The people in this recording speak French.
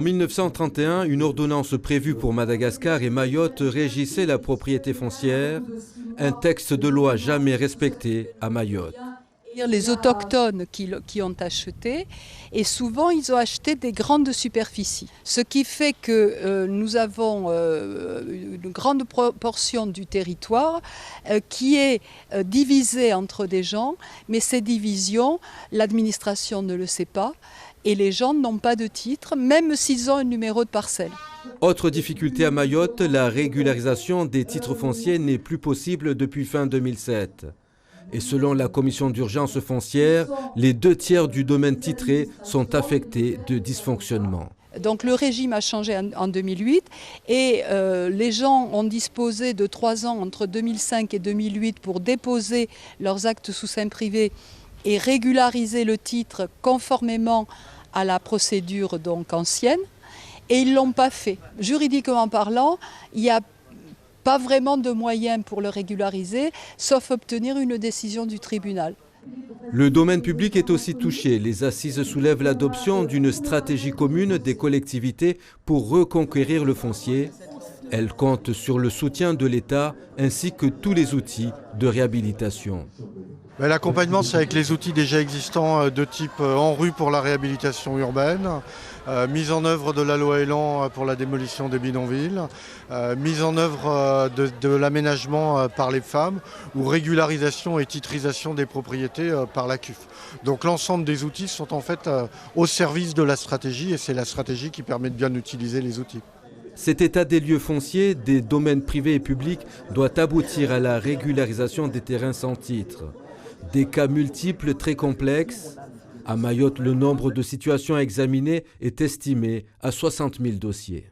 En 1931, une ordonnance prévue pour Madagascar et Mayotte régissait la propriété foncière, un texte de loi jamais respecté à Mayotte. Les autochtones qui ont acheté, et souvent ils ont acheté des grandes superficies. Ce qui fait que nous avons une grande proportion du territoire qui est divisée entre des gens, mais ces divisions, l'administration ne le sait pas, et les gens n'ont pas de titre, même s'ils ont un numéro de parcelle. Autre difficulté à Mayotte, la régularisation des titres fonciers n'est plus possible depuis fin 2007. Et selon la commission d'urgence foncière, les 2/3 du domaine titré sont affectés de dysfonctionnement. Donc le régime a changé en 2008 et les gens ont disposé de 3 ans entre 2005 et 2008 pour déposer leurs actes sous seing privé et régulariser le titre conformément à la procédure donc ancienne, et ils ne l'ont pas fait. Juridiquement parlant, il n'y a pas vraiment de moyens pour le régulariser, sauf obtenir une décision du tribunal. Le domaine public est aussi touché. Les assises soulèvent l'adoption d'une stratégie commune des collectivités pour reconquérir le foncier. Elles comptent sur le soutien de l'État ainsi que tous les outils de réhabilitation. L'accompagnement, c'est avec les outils déjà existants de type ANRU pour la réhabilitation urbaine, mise en œuvre de la loi Elan pour la démolition des bidonvilles, mise en œuvre de l'aménagement par les femmes ou régularisation et titrisation des propriétés par la CUF. Donc l'ensemble des outils sont en fait au service de la stratégie, et c'est la stratégie qui permet de bien utiliser les outils. Cet état des lieux fonciers, des domaines privés et publics, doit aboutir à la régularisation des terrains sans titre. Des cas multiples très complexes. À Mayotte, le nombre de situations à examiner est estimé à 60 000 dossiers.